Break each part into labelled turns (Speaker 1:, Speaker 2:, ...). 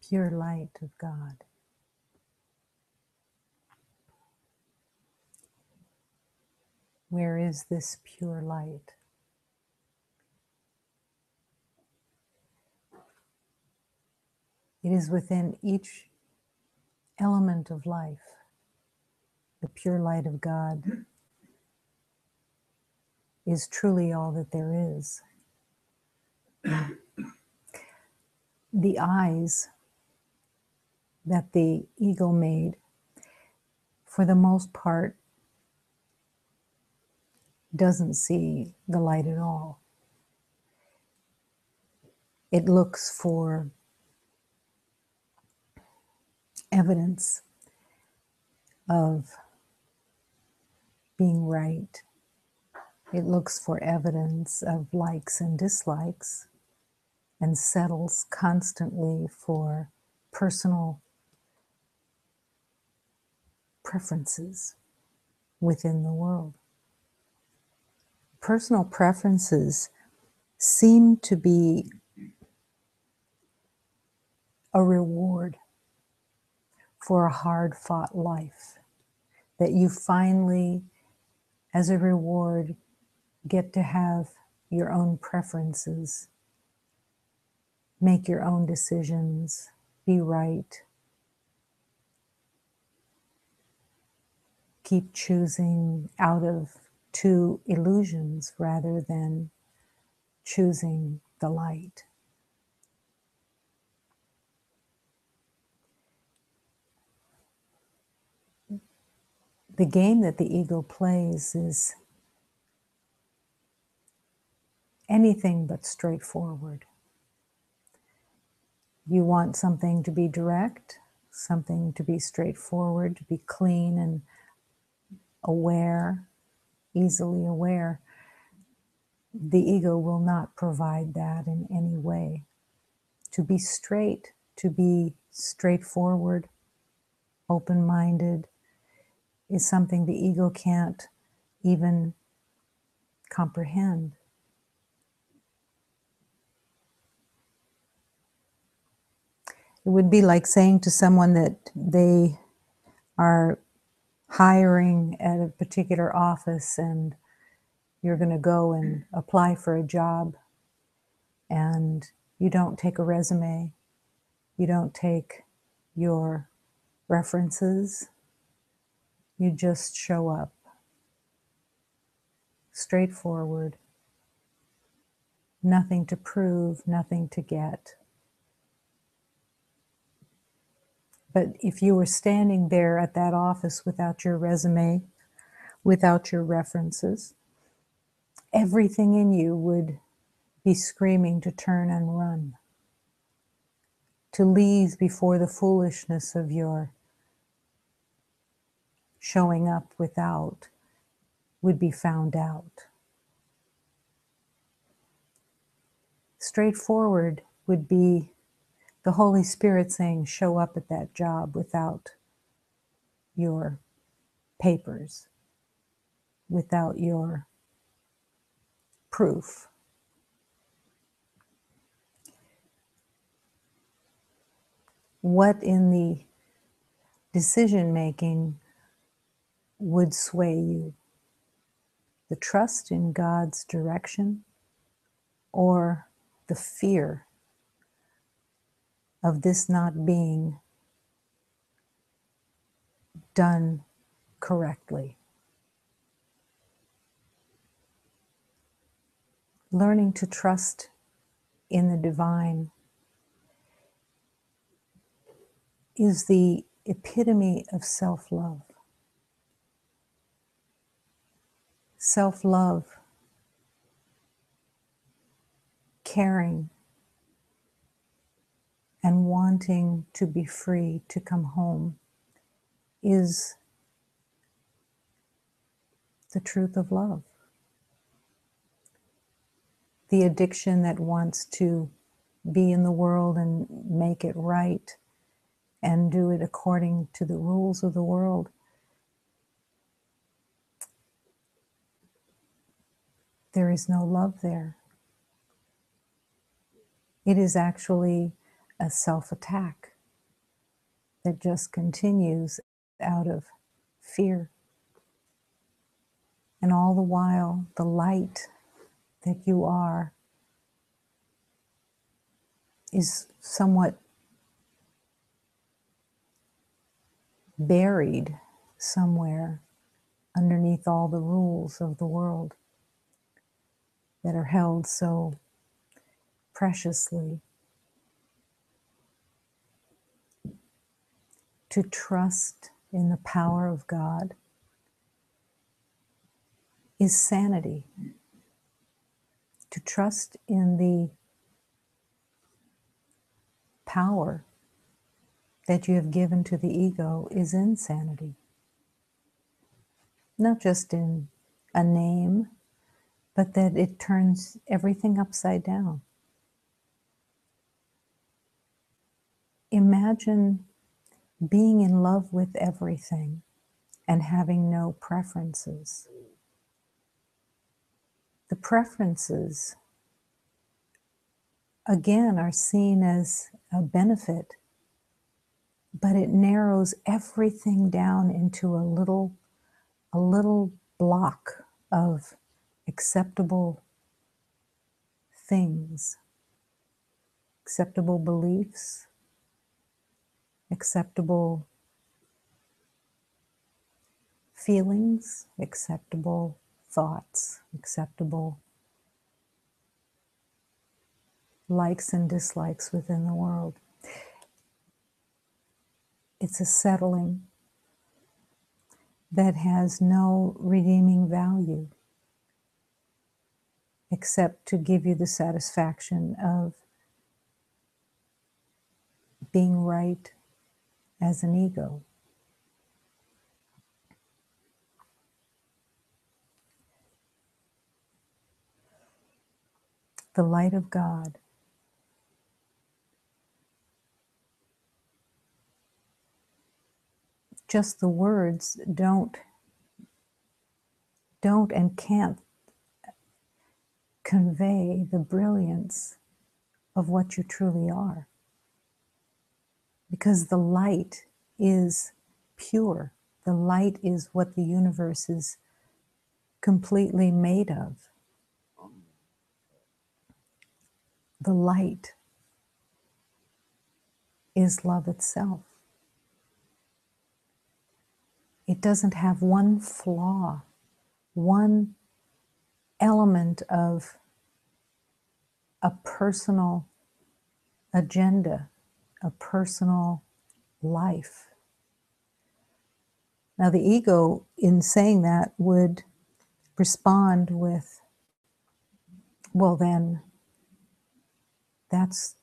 Speaker 1: pure light of God. Where is this pure light? It is within each element of life. The pure light of God is truly all that there is. The eyes that the ego made, for the most part, doesn't see the light at all. It looks for evidence of being right. It looks for evidence of likes and dislikes and settles constantly for personal preferences within the world. Personal preferences seem to be a reward for a hard-fought life, that you finally, as a reward, get to have your own preferences, make your own decisions, be right, keep choosing out of two illusions rather than choosing the light. The game that the ego plays is anything but straightforward. You want something to be direct, something to be straightforward, to be clean and aware, easily aware. The ego will not provide that in any way. To be straight, to be straightforward, open-minded, is something the ego can't even comprehend. It would be like saying to someone that they are hiring at a particular office and you're going to go and apply for a job and you don't take a resume, you don't take your references, you just show up. Straightforward, nothing to prove, nothing to get. But if you were standing there at that office without your resume, without your references, everything in you would be screaming to turn and run, to leave before the foolishness of your showing up without would be found out. Straightforward would be the Holy Spirit saying, show up at that job without your papers, without your proof. What in the decision-making would sway you? The trust in God's direction or the fear of this not being done correctly? Learning to trust in the divine is the epitome of self-love. Self-love, caring, and wanting to be free to come home is the truth of love. The addiction that wants to be in the world and make it right and do it according to the rules of the world, there is no love there. It is actually a self-attack. that just continues out of fear. And all the while, the light that you are is somewhat buried somewhere underneath all the rules of the world that are held so preciously. To trust in the power of God is sanity. To trust in the power that you have given to the ego is insanity. Not just in a name, but that it turns everything upside down. Imagine being in love with everything and having no preferences. The preferences, again, are seen as a benefit, but it narrows everything down into a little block of acceptable things, acceptable beliefs, acceptable feelings, acceptable thoughts, acceptable likes and dislikes within the world. It's a settling that has no redeeming value except to give you the satisfaction of being right as an ego. The light of God just the words don't and can't convey the brilliance of what you truly are. Because the light is pure. The light is what the universe is completely made of. The light is love itself. It doesn't have one flaw, one element of a personal agenda, a personal life. Now, the ego, in saying that, would respond with, well, then that's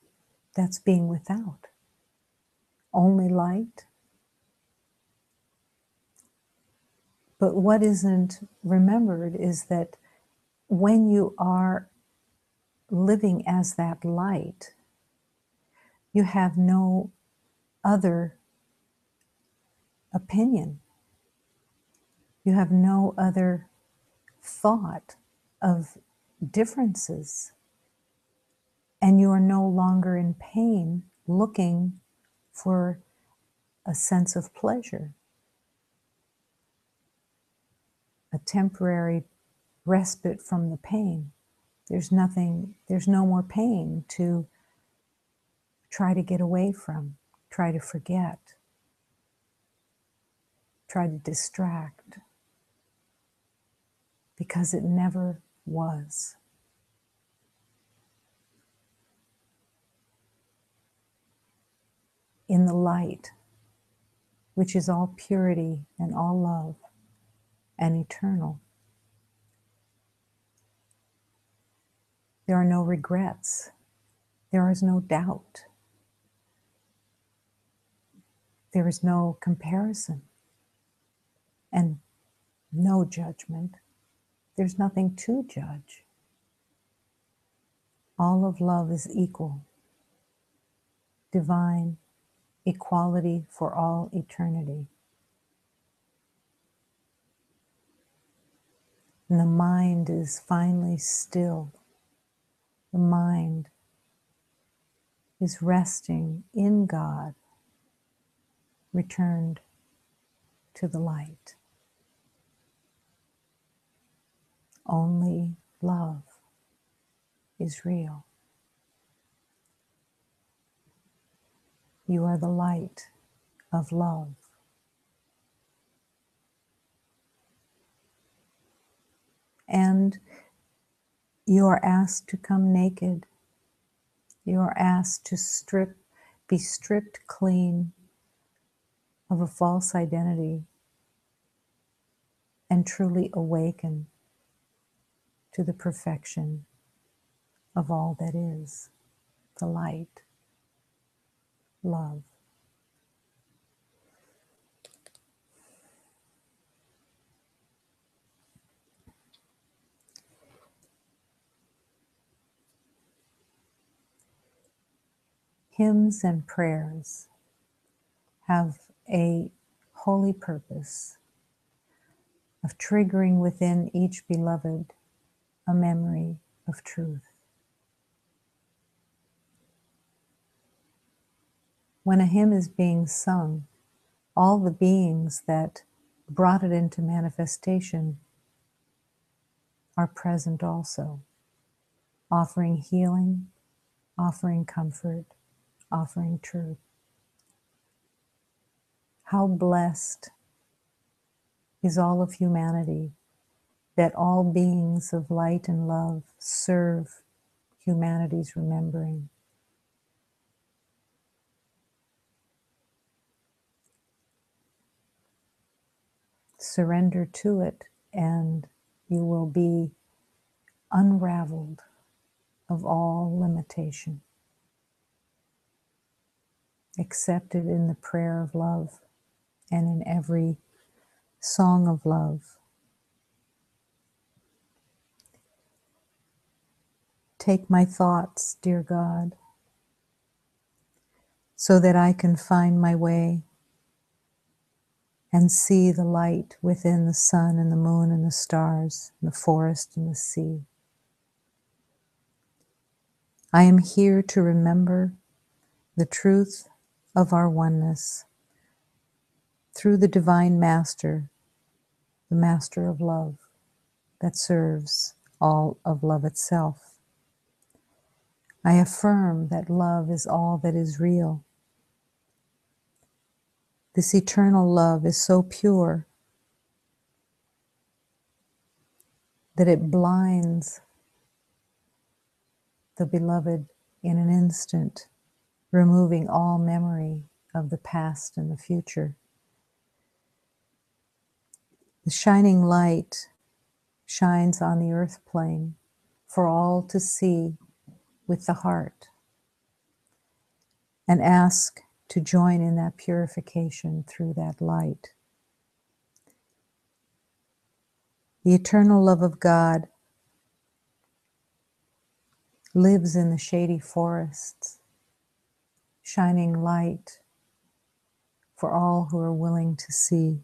Speaker 1: being without. Only light. But what isn't remembered is that when you are living as that light, you have no other opinion. You have no other thought of differences. And you are no longer in pain looking for a sense of pleasure, a temporary respite from the pain. There's no more pain to try to get away from, try to forget, try to distract, because it never was. In the light, which is all purity and all love and eternal, there are no regrets. There is no doubt. There is no comparison and no judgment. There's nothing to judge. All of love is equal, divine, equality for all eternity. And the mind is finally still. The mind is resting in God, returned to the light. Only love is real. You are the light of love. And you are asked to come naked. You are asked to be stripped clean of a false identity and truly awaken to the perfection of all that is, the light, love. Hymns and prayers have a holy purpose of triggering within each beloved a memory of truth. When a hymn is being sung, all the beings that brought it into manifestation are present also, offering healing, offering comfort, offering truth. How blessed is all of humanity that all beings of light and love serve humanity's remembering. Surrender to it, and you will be unraveled of all limitation. Accepted in the prayer of love and in every song of love. Take my thoughts, dear God, so that I can find my way and see the light within the sun and the moon and the stars, and the forest and the sea. I am here to remember the truth of our oneness through the Divine Master, the Master of Love that serves all of love itself. I affirm that love is all that is real. This eternal love is so pure that it blinds the beloved in an instant, removing all memory of the past and the future. The shining light shines on the earth plane for all to see with the heart and ask to join in that purification through that light. The eternal love of God lives in the shady forests, shining light for all who are willing to see.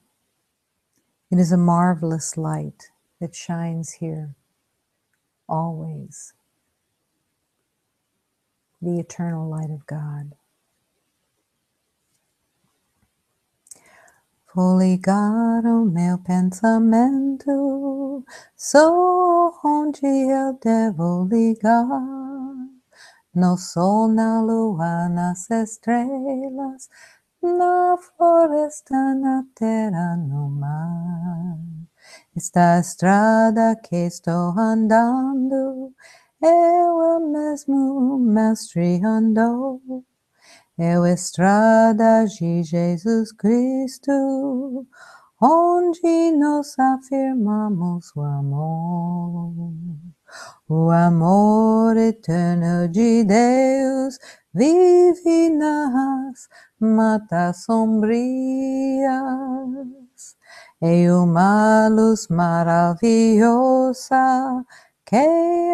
Speaker 1: It is a marvelous light that shines here always. The eternal light of God. Vou ligar o meu pensamento, só onde eu devo ligar. No sol, na lua, nas estrelas, na floresta, na terra, no mar. Esta estrada que estou andando, eu mesmo mestre andou. É a estrada de Jesus Cristo, onde nós afirmamos o amor. O amor eterno de Deus vive nas matas sombrias. É uma luz maravilhosa que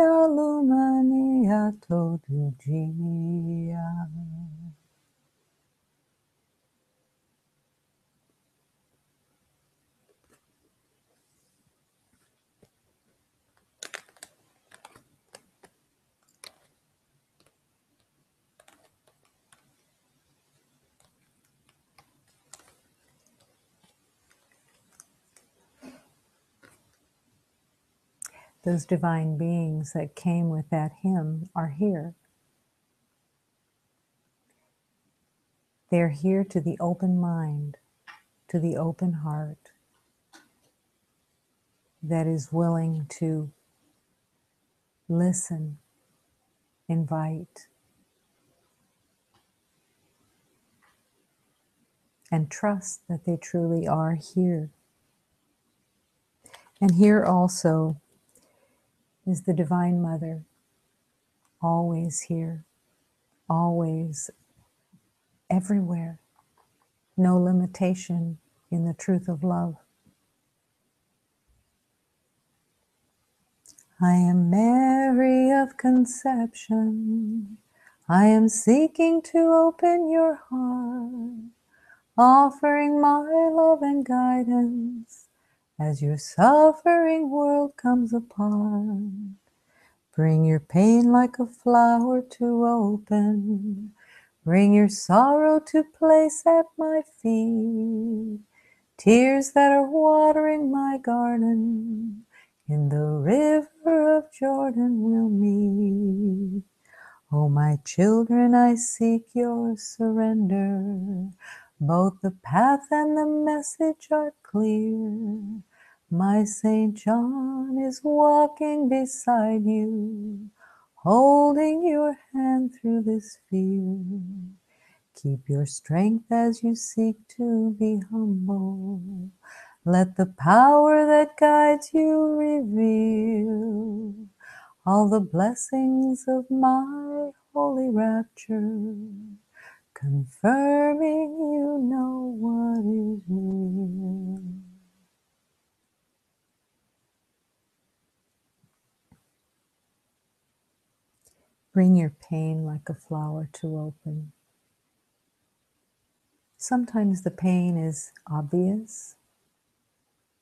Speaker 1: ilumina todo dia. Those divine beings that came with that hymn are here. They're here to the open mind, to the open heart that is willing to listen, invite, and trust that they truly are here. And here also is the Divine Mother, always here, always, everywhere. No limitation in the truth of love. I am Mary of conception. I am seeking to open your heart, offering my love and guidance as your suffering world comes apart. Bring your pain like a flower to open. Bring your sorrow to place at my feet. Tears that are watering my garden in the river of Jordan will meet. Oh, my children, I seek your surrender. Both the path and the message are clear. My Saint John is walking beside you, holding your hand through this fear. Keep your strength as you seek to be humble. Let the power that guides you reveal all the blessings of my holy rapture, confirming you know what is real. Bring your pain like a flower to open. Sometimes the pain is obvious.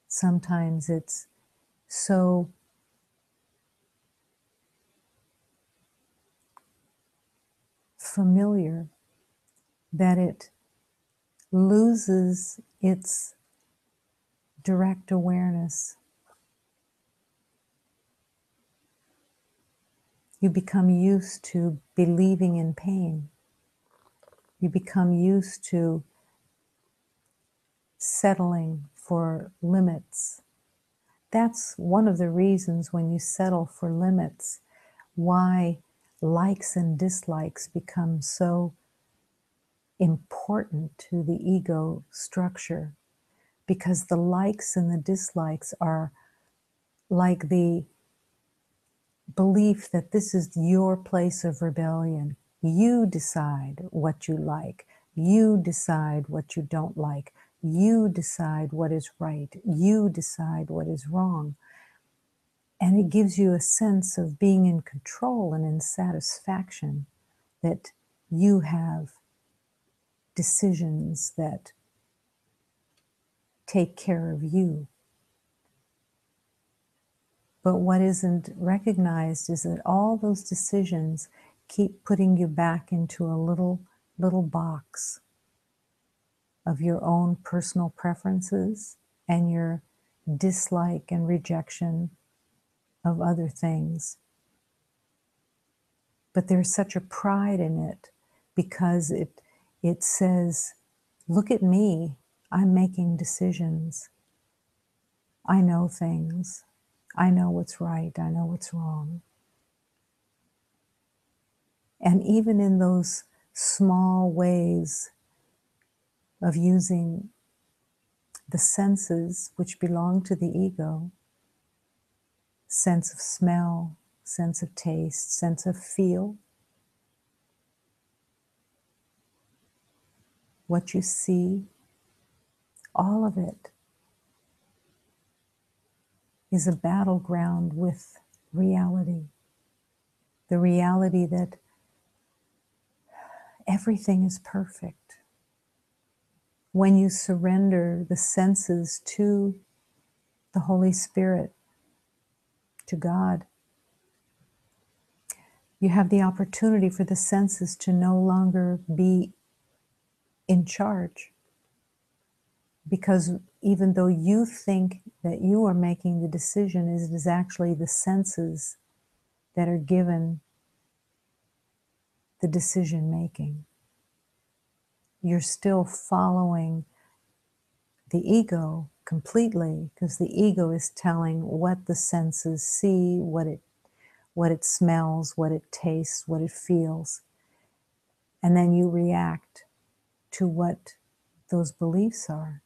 Speaker 1: Sometimes it's so familiar that it loses its direct awareness. You become used to believing in pain. You become used to settling for limits. That's one of the reasons when you settle for limits, why likes and dislikes become so important to the ego structure, because the likes and the dislikes are like the belief that this is your place of rebellion. You decide what you like. You decide what you don't like. You decide what is right. You decide what is wrong. And it gives you a sense of being in control and in satisfaction that you have decisions that take care of you. But what isn't recognized is that all those decisions keep putting you back into a little box of your own personal preferences and your dislike and rejection of other things. But there's such a pride in it because it says, look at me, I'm making decisions. I know things. I know what's right. I know what's wrong. And even in those small ways of using the senses which belong to the ego, sense of smell, sense of taste, sense of feel, what you see, all of it is a battleground with reality. The reality that everything is perfect. When you surrender the senses to the Holy Spirit, to God, you have the opportunity for the senses to no longer be in charge. Because even though you think that you are making the decision, it is actually the senses that are given the decision making. You're still following the ego completely, because the ego is telling what the senses see, what it smells, what it tastes, what it feels. And then you react to what those beliefs are.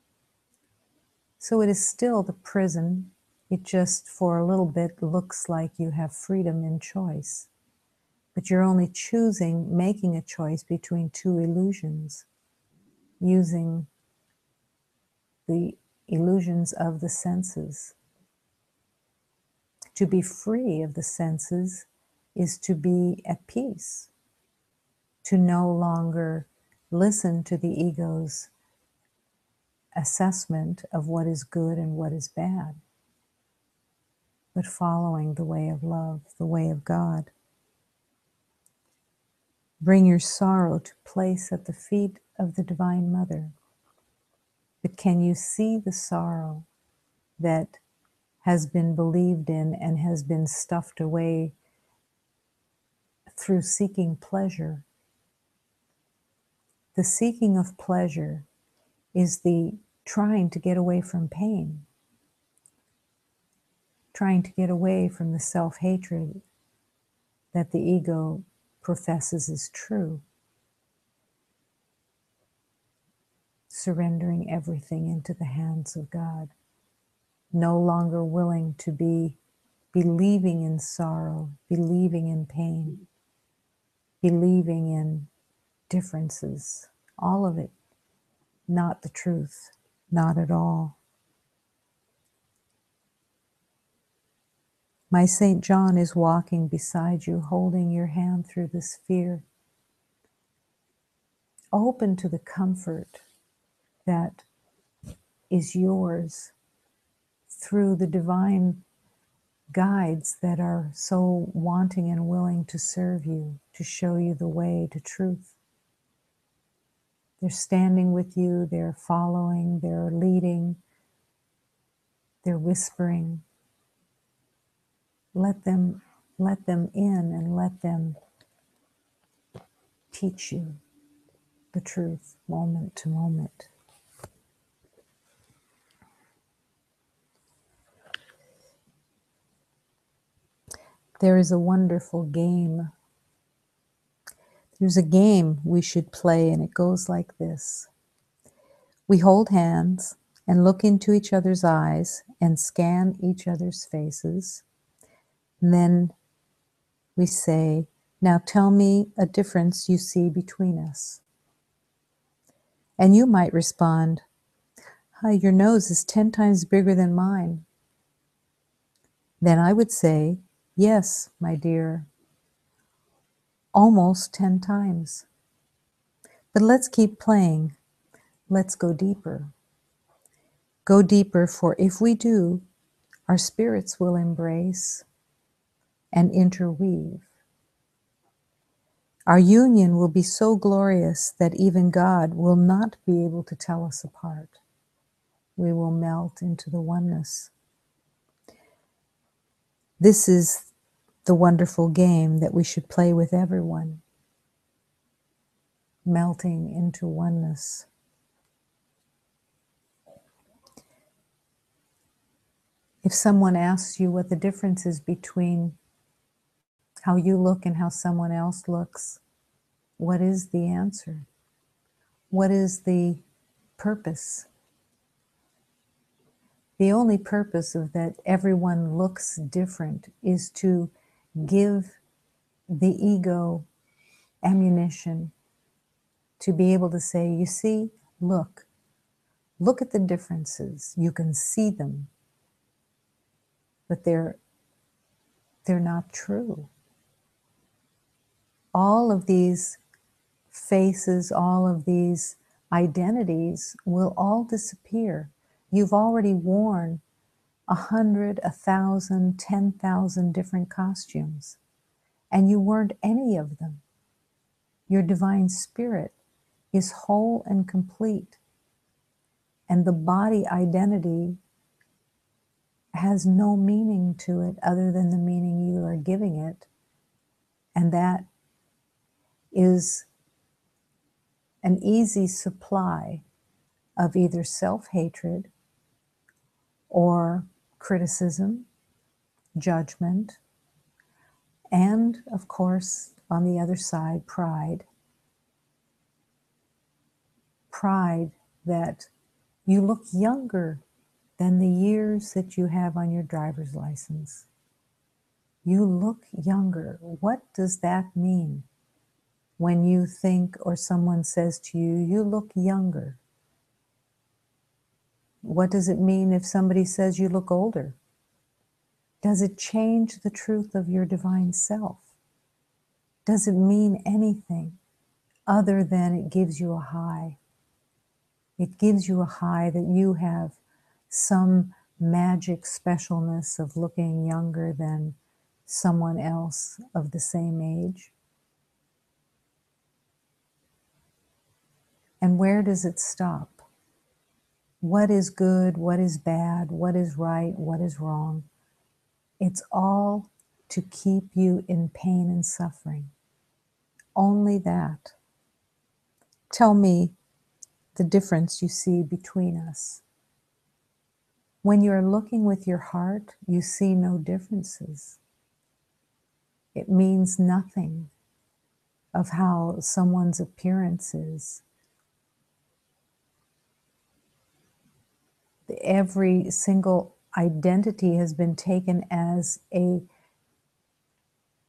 Speaker 1: So it is still the prison. It just for a little bit looks like you have freedom in choice. But you're only making a choice between two illusions, using the illusions of the senses. To be free of the senses is to be at peace, to no longer listen to the ego's assessment of what is good and what is bad, but following the way of love, the way of God. Bring your sorrow to place at the feet of the Divine Mother. But can you see the sorrow that has been believed in and has been stuffed away through seeking pleasure? The seeking of pleasure is the trying to get away from pain, trying to get away from the self-hatred that the ego professes is true, surrendering everything into the hands of God, no longer willing to be believing in sorrow, believing in pain, believing in differences, all of it, not the truth, not at all. My St. John is walking beside you, holding your hand through this fear. Open to the comfort that is yours through the divine guides that are so wanting and willing to serve you, to show you the way to truth. They're standing with you, they're following, they're leading, they're whispering. Let them in and let them teach you the truth moment to moment. There is a wonderful game. There's a game we should play, and it goes like this. We hold hands and look into each other's eyes and scan each other's faces. And then we say, now tell me a difference you see between us. And you might respond, hi, your nose is 10 times bigger than mine. Then I would say, yes, my dear, almost 10 times. But let's keep playing. Let's go deeper. Go deeper, for if we do, our spirits will embrace and interweave. Our union will be so glorious that even God will not be able to tell us apart. We will melt into the oneness. This is the wonderful game that we should play with everyone. Melting into oneness. If someone asks you what the difference is between how you look and how someone else looks, what is the answer? What is the purpose? The only purpose of that everyone looks different is to give the ego ammunition to be able to say, you see, look at the differences. You can see them, but they're not true. All of these faces, all of these identities will all disappear. You've already worn 100, 1,000, 10,000 different costumes, and you weren't any of them. Your divine spirit is whole and complete. And the body identity has no meaning to it other than the meaning you are giving it. And that is an easy supply of either self-hatred or criticism, judgment, and of course, on the other side, pride. Pride that you look younger than the years that you have on your driver's license. You look younger. What does that mean when you think or someone says to you, you look younger? What does it mean if somebody says you look older? Does it change the truth of your divine self? Does it mean anything other than it gives you a high? It gives you a high that you have some magic specialness of looking younger than someone else of the same age. And where does it stop? What is good? What is bad? What is right? What is wrong? It's all to keep you in pain and suffering. Only that. Tell me the difference you see between us. When you're looking with your heart, you see no differences. It means nothing of how someone's appearance is. Every single identity has been taken as an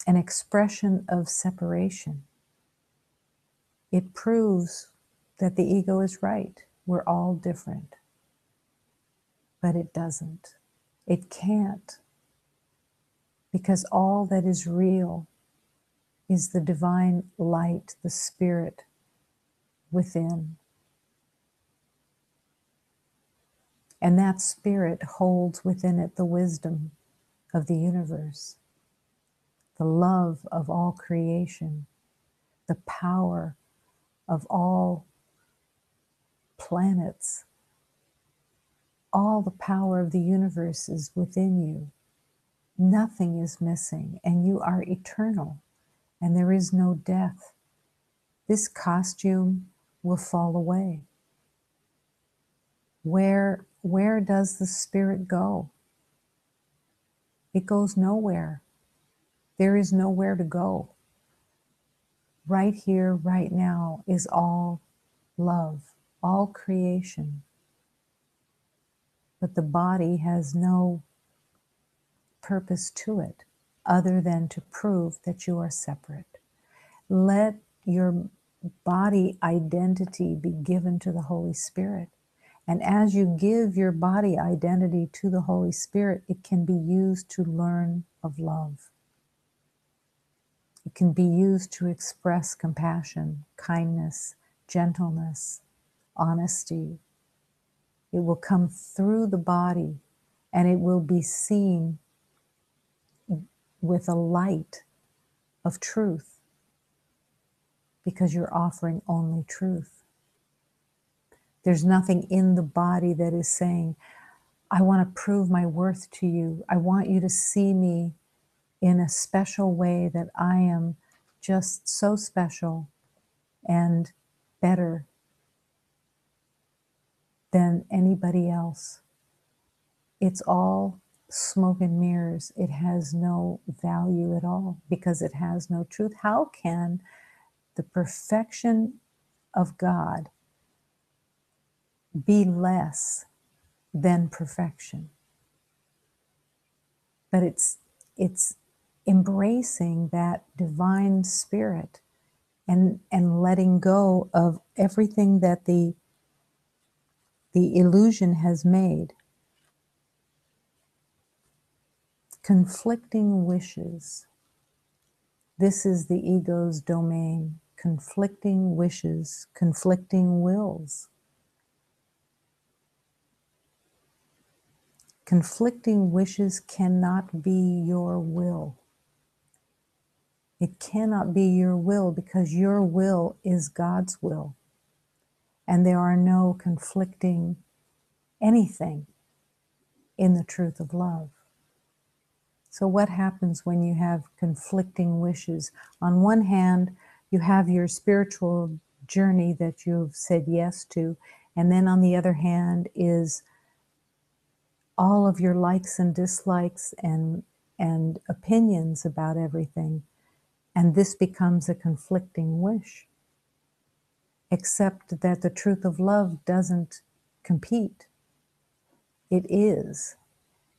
Speaker 1: expression of separation. It proves that the ego is right. We're all different. But it doesn't. It can't. Because all that is real is the divine light, the spirit within. And that spirit holds within it the wisdom of the universe, the love of all creation, the power of all planets. All the power of the universe is within you. Nothing is missing, and you are eternal, and there is no death. This costume will fall away. Where does the spirit go? It goes nowhere. There is nowhere to go. Right here, right now is all love, all creation. But the body has no purpose to it other than to prove that you are separate. Let your body identity be given to the Holy Spirit. And as you give your body identity to the Holy Spirit, it can be used to learn of love. It can be used to express compassion, kindness, gentleness, honesty. It will come through the body and it will be seen with a light of truth because you're offering only truth. There's nothing in the body that is saying, I want to prove my worth to you. I want you to see me in a special way that I am just so special and better than anybody else. It's all smoke and mirrors. It has no value at all because it has no truth. How can the perfection of God be less than perfection? But it's embracing that divine spirit and letting go of everything that the illusion has made. Conflicting wishes. This is the ego's domain. Conflicting wishes, conflicting wills. Conflicting wishes cannot be your will. It cannot be your will because your will is God's will. And there are no conflicting anything in the truth of love. So what happens when you have conflicting wishes? On one hand, you have your spiritual journey that you've said yes to, and then on the other hand is all of your likes and dislikes and opinions about everything, and this becomes a conflicting wish. Except that the truth of love doesn't compete. It is.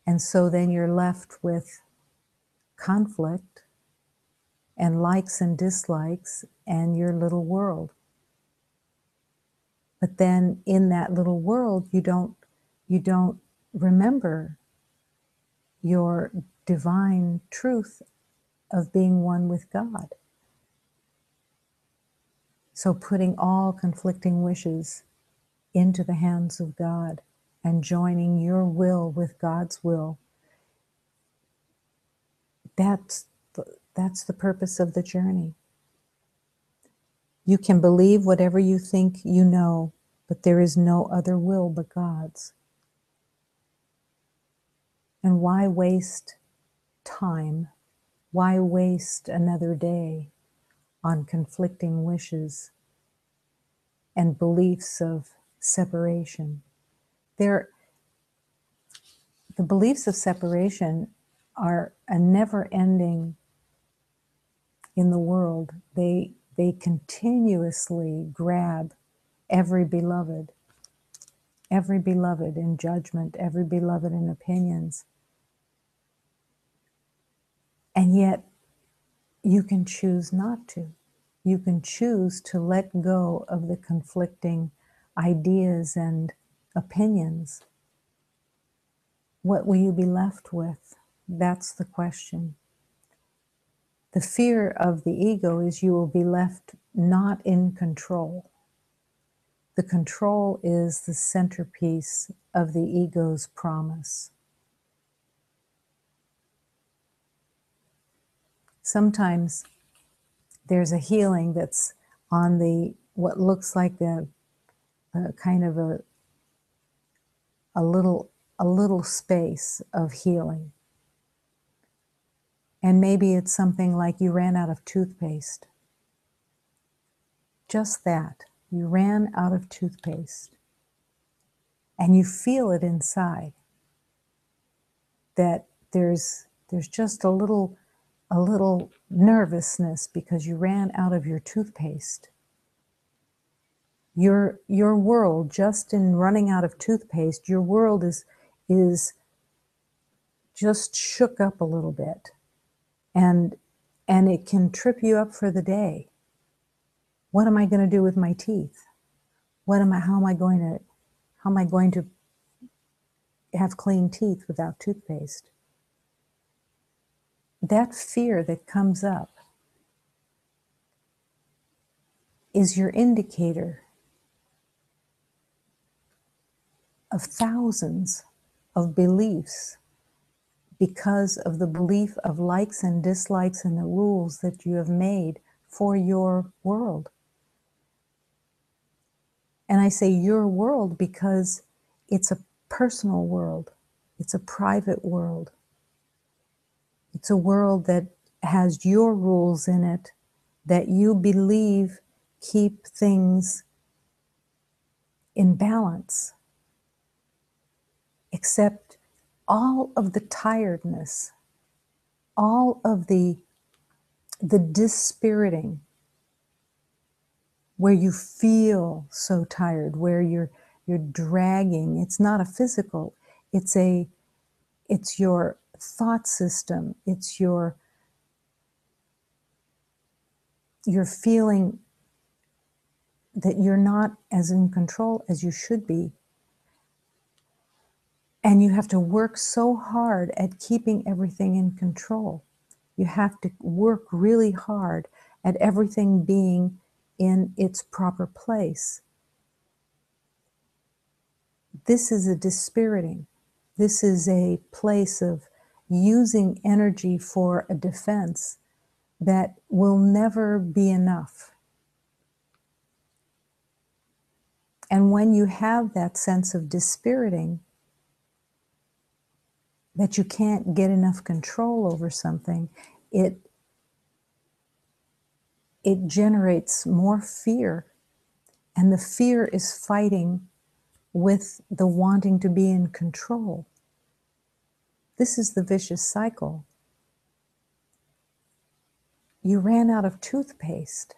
Speaker 1: And so then you're left with conflict and likes and dislikes and your little world. But then in that little world, you don't remember your divine truth of being one with God. So putting all conflicting wishes into the hands of God and joining your will with God's will, that's the purpose of the journey. You can believe whatever you think you know, but there is no other will but God's. And why waste time? Why waste another day on conflicting wishes and beliefs of separation? The beliefs of separation are a never-ending in the world. They continuously grab every beloved in judgment, every beloved in opinions. And yet you can choose not to. You can choose to let go of the conflicting ideas and opinions. What will you be left with? That's the question. The fear of the ego is you will be left not in control. The control is the centerpiece of the ego's promise. Sometimes there's a healing that's on the what looks like a kind of a little space of healing. And maybe it's something like you ran out of toothpaste. Just that. You ran out of toothpaste. And you feel it inside. That there's just a little nervousness because you ran out of your toothpaste. Your world, just in running out of toothpaste, your world is just shook up a little bit. And it can trip you up for the day. What am I going to do with my teeth? How am I going to have clean teeth without toothpaste? That fear that comes up is your indicator of thousands of beliefs because of the belief of likes and dislikes and the rules that you have made for your world. And I say your world because it's a personal world. It's a private world. It's a world that has your rules in it that you believe keep things in balance. Except all of the tiredness, all of the dispiriting, where you feel so tired, where you're dragging. It's not a physical, it's your thought system, it's you're feeling that you're not as in control as you should be. And you have to work so hard at keeping everything in control. You have to work really hard at everything being in its proper place. This is a dispiriting. This is a place of using energy for a defense that will never be enough. And when you have that sense of dispiriting, that you can't get enough control over something, it generates more fear. And the fear is fighting with the wanting to be in control. This is the vicious cycle. You ran out of toothpaste.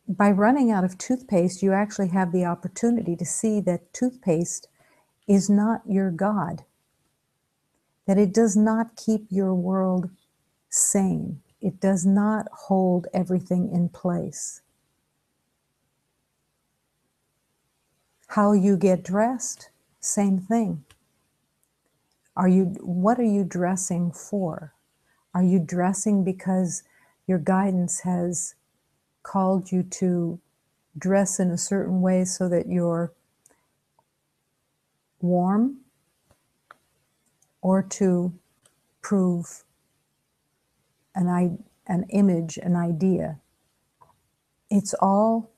Speaker 1: By running out of toothpaste, you actually have the opportunity to see that toothpaste is not your God, that it does not keep your world sane. It does not hold everything in place. How you get dressed, same thing. What are you dressing for? Are you dressing because your guidance has called you to dress in a certain way so that you're warm, or to prove an image, an idea? It's all,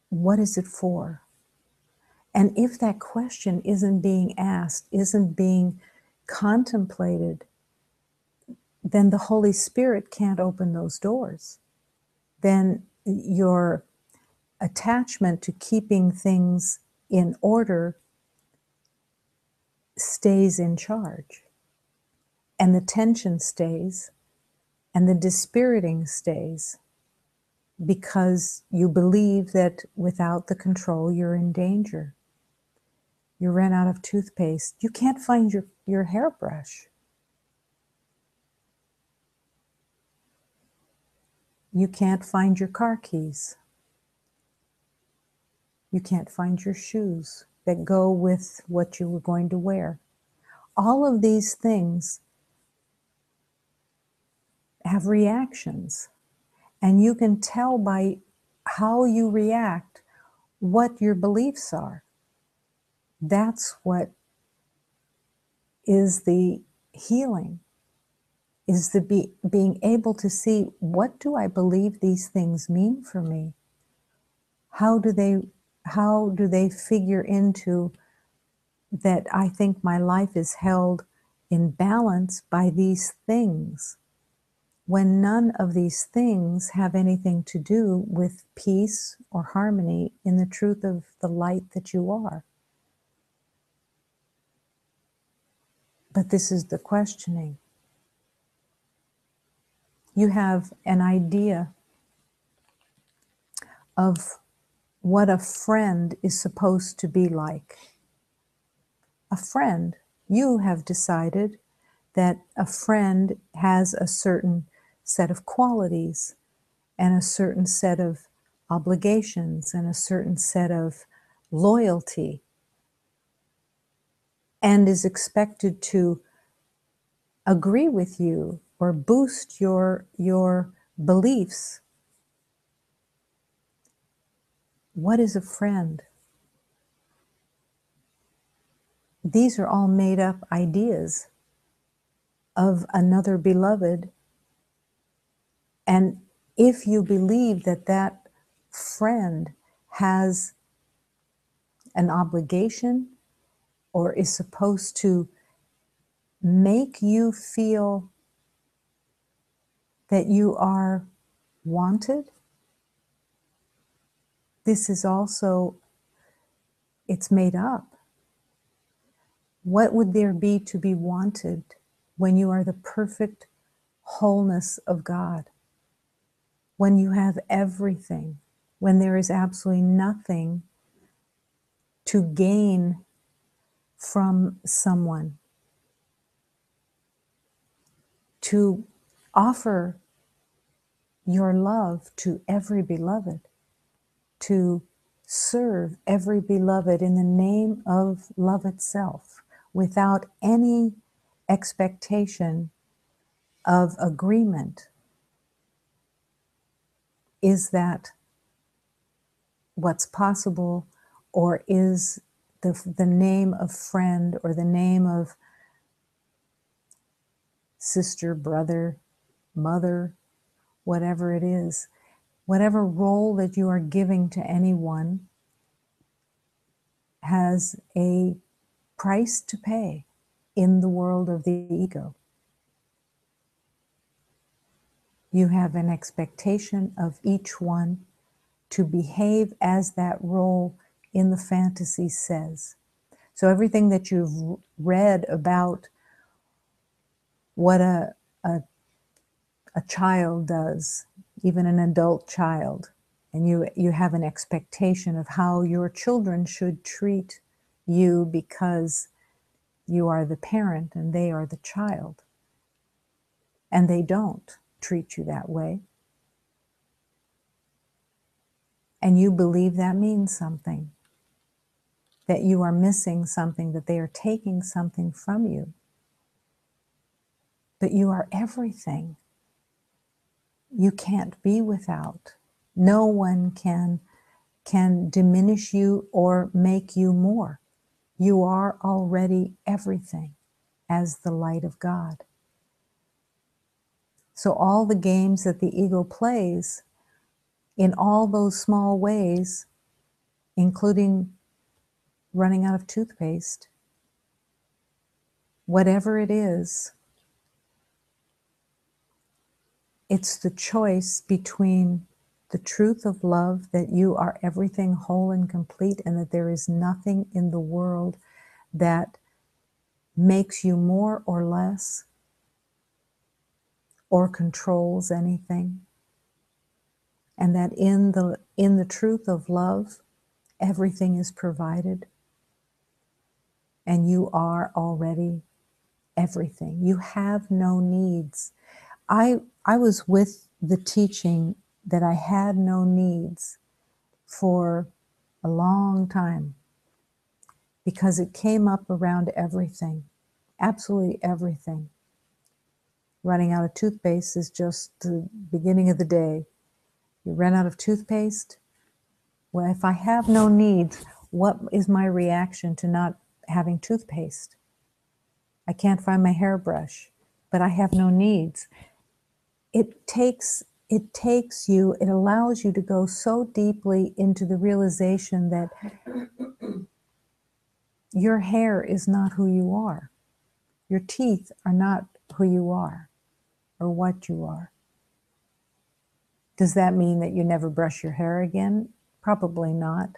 Speaker 1: what is it for? And if that question isn't being asked, isn't being contemplated, then the Holy Spirit can't open those doors. Then your attachment to keeping things in order stays in charge. And the tension stays, and the dispiriting stays, because you believe that without the control, you're in danger. You ran out of toothpaste. You can't find your hairbrush. You can't find your car keys. You can't find your shoes that go with what you were going to wear. All of these things have reactions, and you can tell by how you react what your beliefs are. That's what is the healing, is the being able to see, what do I believe these things mean for me? How do they figure into that I think my life is held in balance by these things, when none of these things have anything to do with peace or harmony in the truth of the light that you are. But this is the questioning. You have an idea of what a friend is supposed to be like. A friend, you have decided that a friend has a certain set of qualities and a certain set of obligations and a certain set of loyalty, and is expected to agree with you or boost your beliefs. What is a friend? These are all made up ideas of another beloved. And if you believe that that friend has an obligation or is supposed to make you feel that you are wanted, this is also, it's made up. What would there be to be wanted when you are the perfect wholeness of God? When you have everything, when there is absolutely nothing to gain from someone, to offer your love to every beloved, to serve every beloved in the name of love itself, without any expectation of agreement. Is that what's possible, or is the name of friend or the name of sister, brother, mother, whatever it is, Whatever role that you are giving to anyone has a price to pay in the world of the ego. You have an expectation of each one to behave as that role in the fantasy says. So everything that you've read about what a child does, even an adult child, and you have an expectation of how your children should treat you because you are the parent and they are the child. And they don't treat you that way. And you believe that means something, that you are missing something, that they are taking something from you. But you are everything. You can't be without. No one can diminish you or make you more. You are already everything as the light of God. So all the games that the ego plays in all those small ways, including running out of toothpaste, whatever it is, it's the choice between the truth of love, that you are everything whole and complete, and that there is nothing in the world that makes you more or less or controls anything. And that in the truth of love, everything is provided, and you are already everything. You have no needs. I was with the teaching that I had no needs for a long time, because it came up around everything, absolutely everything. Running out of toothpaste is just the beginning of the day. You run out of toothpaste. Well, if I have no needs, what is my reaction to not having toothpaste? I can't find my hairbrush, but I have no needs. It takes you, it allows you to go so deeply into the realization that your hair is not who you are. Your teeth are not who you are or what you are. Does that mean that you never brush your hair again? Probably not.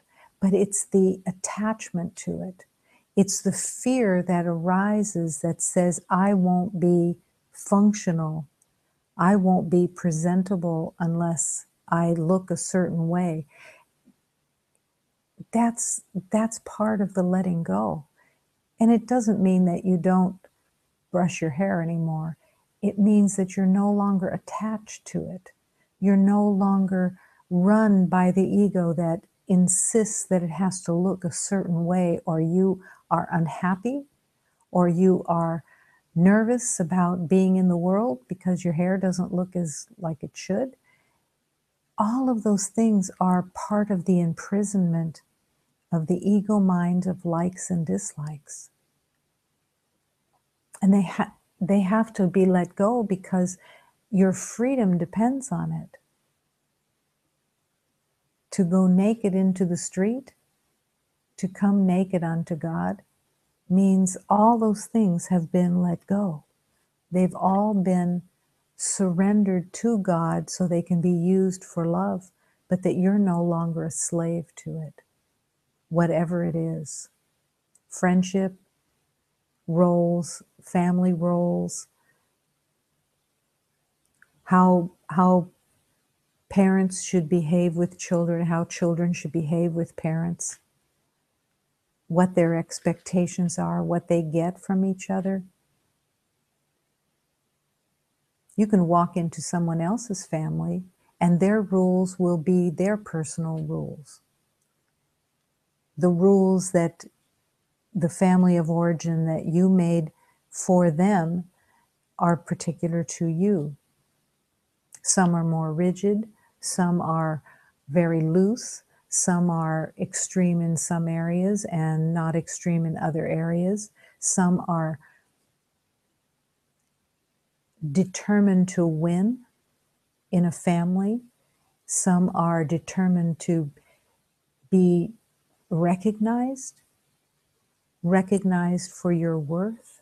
Speaker 1: But it's the attachment to it. It's the fear that arises that says, I won't be functional. I won't be presentable unless I look a certain way. That's part of the letting go. And it doesn't mean that you don't brush your hair anymore. It means that you're no longer attached to it. You're no longer run by the ego that insists that it has to look a certain way, or you are unhappy, or you are nervous about being in the world because your hair doesn't look as like it should. All of those things are part of the imprisonment of the ego mind of likes and dislikes. And they have to be let go, because your freedom depends on it. To go naked into the street, to come naked unto God, means all those things have been let go. They've all been surrendered to God so they can be used for love, but that you're no longer a slave to it, whatever it is. Friendship, roles, family roles, how parents should behave with children, how children should behave with parents, what their expectations are, what they get from each other. You can walk into someone else's family and their rules will be their personal rules. The rules that the family of origin that you made for them are particular to you. Some are more rigid, some are very loose, some are extreme in some areas and not extreme in other areas. Some are determined to win in a family, Some are determined to be recognized for your worth,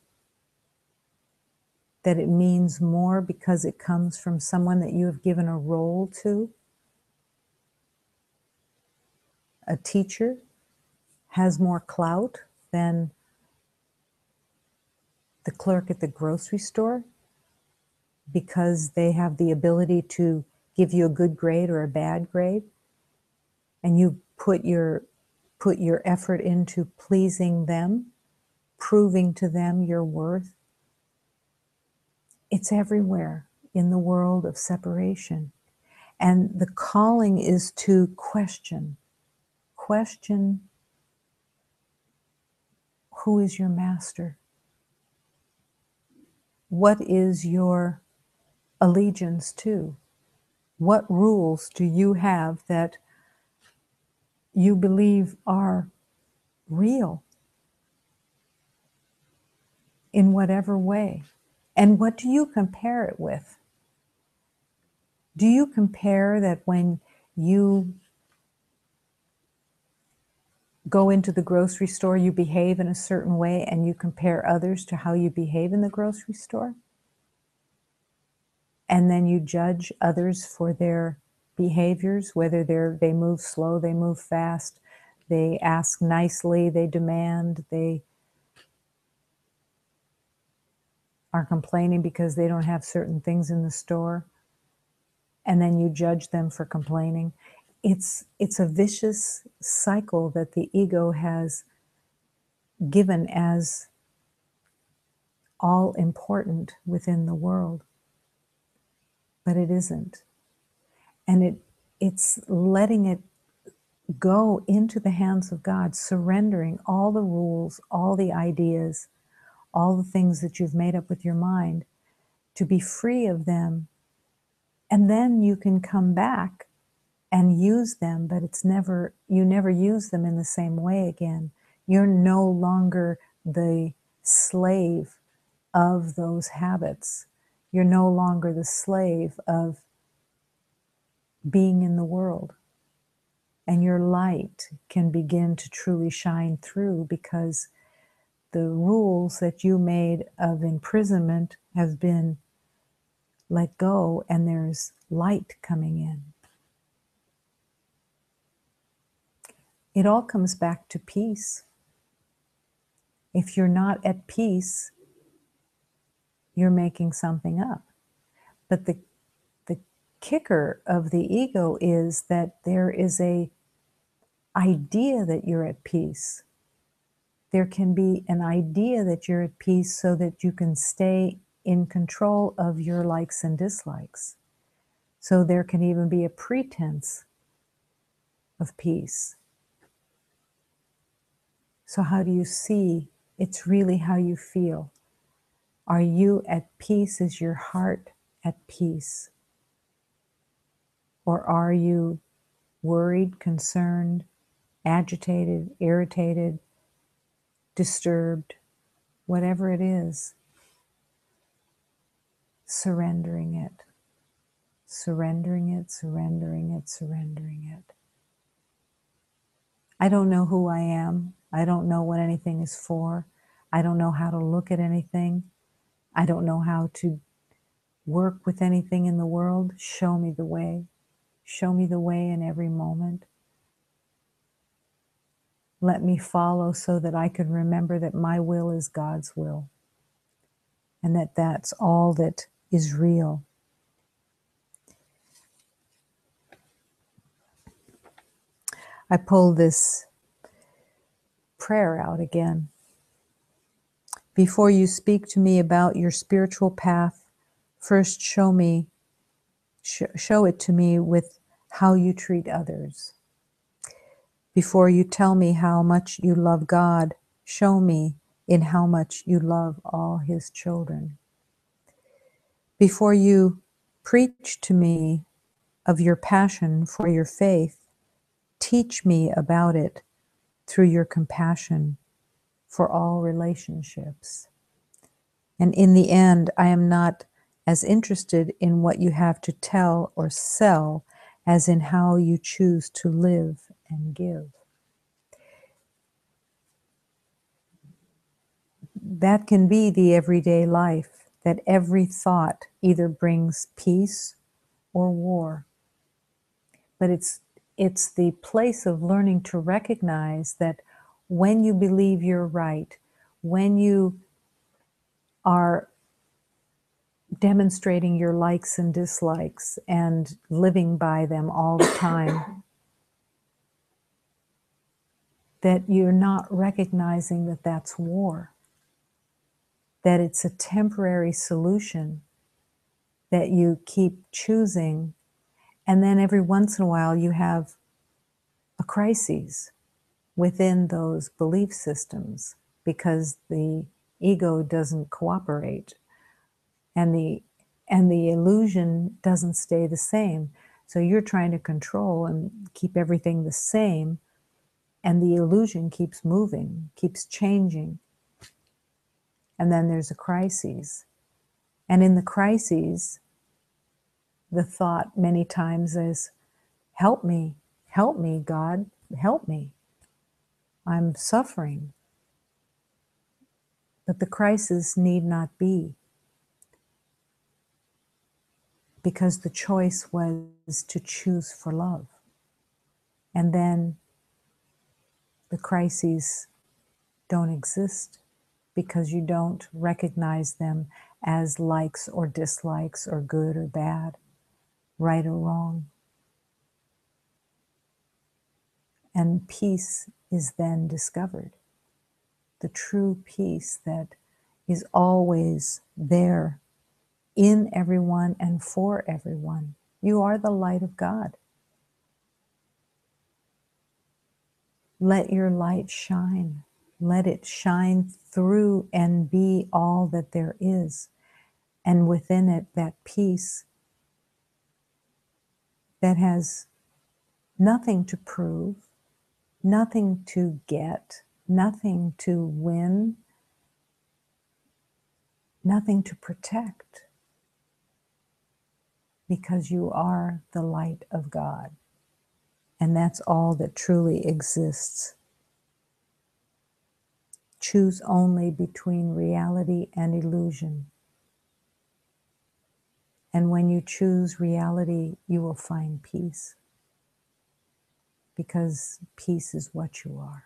Speaker 1: that it means more because it comes from someone that you have given a role to. A teacher has more clout than the clerk at the grocery store because they have the ability to give you a good grade or a bad grade, and you put your effort into pleasing them, proving to them your worth. It's everywhere in the world of separation. And the calling is to question who is your master? What is your allegiance to? What rules do you have that you believe are real in whatever way? And what do you compare it with? Do you compare that when you go into the grocery store, you behave in a certain way, and you compare others to how you behave in the grocery store? And then you judge others for their behaviors, whether they move slow, they move fast, they ask nicely, they demand, they are complaining because they don't have certain things in the store, and then you judge them for complaining. It's a vicious cycle that the ego has given as all important within the world, but it isn't. And it's letting it go into the hands of God, surrendering all the rules, all the ideas, all the things that you've made up with your mind, to be free of them. And then you can come back and use them, but you never use them in the same way again. You're no longer the slave of those habits. You're no longer the slave of being in the world. And your light can begin to truly shine through because the rules that you made of imprisonment have been let go, and there's light coming in. It all comes back to peace. If you're not at peace, you're making something up. But the kicker of the ego is that there is a idea that you're at peace. There can be an idea that you're at peace so that you can stay in control of your likes and dislikes. So there can even be a pretense of peace. So how do you see? It's really how you feel. Are you at peace? Is your heart at peace? Or are you worried, concerned, agitated, irritated, disturbed, whatever it is? Surrendering it, surrendering it, surrendering it, surrendering it. I don't know who I am. I don't know what anything is for. I don't know how to look at anything. I don't know how to work with anything in the world. Show me the way. Show me the way in every moment. Let me follow so that I can remember that my will is God's will, and that that's all that is real. I pull this prayer out again. Before you speak to me about your spiritual path, first show it to me with how you treat others. Before you tell me how much you love God, show me in how much you love all His children. Before you preach to me of your passion for your faith, teach me about it through your compassion for all relationships. And in the end, I am not as interested in what you have to tell or sell as in how you choose to live and give. That can be the everyday life, that every thought either brings peace or war. But it's the place of learning to recognize that when you believe you're right, when you are demonstrating your likes and dislikes and living by them all the time, that you're not recognizing that that's war, that it's a temporary solution that you keep choosing, and then every once in a while you have a crisis within those belief systems because the ego doesn't cooperate and the illusion doesn't stay the same. So you're trying to control and keep everything the same, and the illusion keeps moving, keeps changing. And then there's a crisis. And in the crises, the thought many times is, help me, God, help me. I'm suffering. But the crisis need not be, because the choice was to choose for love. And then the crises don't exist because you don't recognize them as likes or dislikes or good or bad, right or wrong. And peace is then discovered. The true peace that is always there in everyone and for everyone. You are the light of God. Let your light shine. Let it shine through and be all that there is. And within it, that peace that has nothing to prove, nothing to get, nothing to win, nothing to protect, because you are the light of God. And that's all that truly exists. Choose only between reality and illusion. And when you choose reality, you will find peace, because peace is what you are.